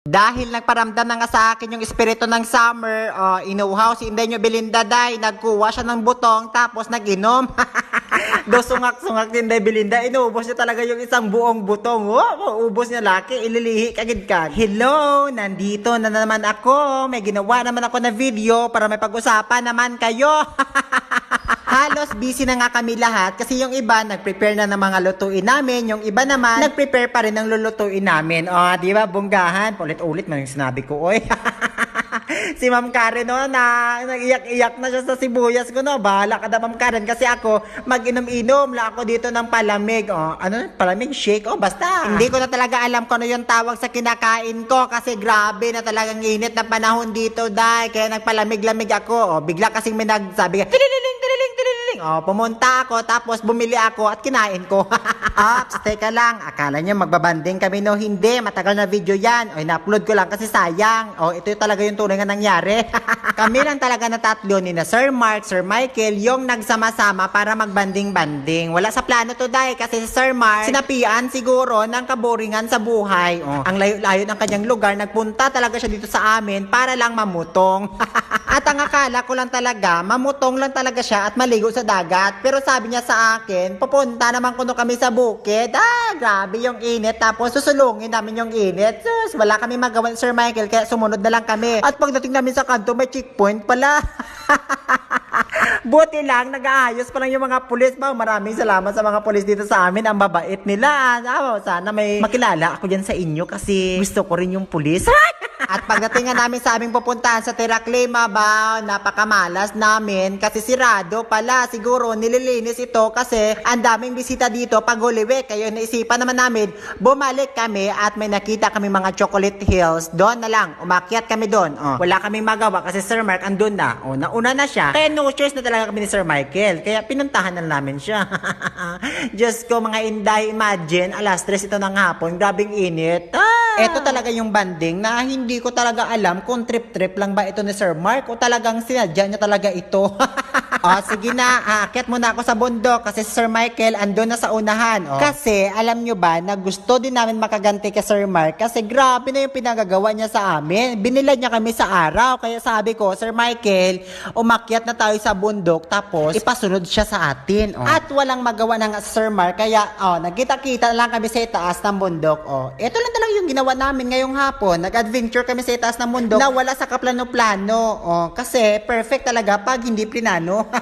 Dahil nagparamdam na nga sa akin yung espiritu ng summer, inuhaw si Inday Belinda Day, nagkuha siya ng butong tapos nag-inom. Do sungak-sungak si Inday Belinda, inuubos niya talaga yung isang buong butong. Ubos niya laki, ililihi kagid ka. Hello, nandito na naman ako. May ginawa naman ako na video para may pag-usapan naman kayo. Halos busy na nga kami lahat kasi yung iba nag-prepare na ng mga lutuin namin, yung iba naman nag-prepare pa rin ng lulutuin namin. Di ba, bunggahan? Ulit-ulit man yung sinabi ko, oy. Si Ma'am Karen, nag-iyak-iyak na siya sa sibuyas ko, Bahala ka na, Ma'am Karen, kasi ako, mag-inom-inom lang ako dito ng palamig. Palamig? Shake? Basta. Hindi ko na talaga alam kung ano yung tawag sa kinakain ko kasi grabe na talagang init na panahon dito, Day. Kaya nagpalamig-lamig ako. Bigla kasing may nagsabi, pumunta ako, tapos bumili ako at kinain ko. Ops, teka lang. Akala niyo magbabanding kami, Hindi, matagal na video yan. Na-upload ko lang kasi sayang. Ito talaga yung tunay nga nangyari. Kami lang talaga na tatlo ni na Sir Mark, Sir Michael, yung nagsama-sama para magbanding-banding. Wala sa plano to, Day, kasi si Sir Mark, sinapian siguro ng kaboringan sa buhay. Ang layo-layo ng kanyang lugar, nagpunta talaga siya dito sa amin para lang mamutong. At ang akala ko lang talaga, mamutong lang talaga siya at maligo sa dagat. Pero sabi niya sa akin, pupunta naman kuno kami sa bukid. Grabe yung init. Tapos susulungin namin yung init. Sus, wala kami magawa ni Sir Michael, kaya sumunod na lang kami. At pagdating namin sa kanto, may checkpoint pala. Buti lang, nag-aayos pa lang yung mga pulis. Maraming salamat sa mga pulis dito sa amin. Ang babait nila. Sana may makilala ako dyan sa inyo kasi gusto ko rin yung pulis. At pagdating nga namin sa aming pupuntahan sa Teraklima, napakamalas namin kasi sirado pala. Siguro nililinis ito kasi ang daming bisita dito pag Holy Week. Kaya naisipan naman namin, bumalik kami at may nakita kami mga chocolate hills. Doon na lang, umakyat kami doon. Wala kaming magawa kasi Sir Mark andun na. Nauna na siya. Kaya no choice na talaga kami ni Sir Michael. Kaya pinuntahan na namin siya. Diyos ko mga Inday, imagine, alas 3 ito ng hapon. Grabing init. Ito talaga yung banding na hindi ko talaga alam kung trip-trip lang ba ito ni Sir Mark o talagang sinadya niya talaga ito. Sige na, aakyat muna ako sa bundok kasi si Sir Michael andun na sa unahan. Kasi alam nyo ba na gusto din namin makaganti kay Sir Mark kasi grabe na yung pinagagawa niya sa amin. Binilad niya kami sa araw. Kaya sabi ko, Sir Michael, umakyat na tayo sa bundok tapos ipasunod siya sa atin. At walang magawa ng Sir Mark kaya nagkita-kita lang kami sa itaas ng bundok. Ito lang talaga yung ginawa namin ngayong hapon. Nag-adventure kami sa itaas ng bundok na wala sa kaplano-plano. Kasi perfect talaga pag hindi plinano.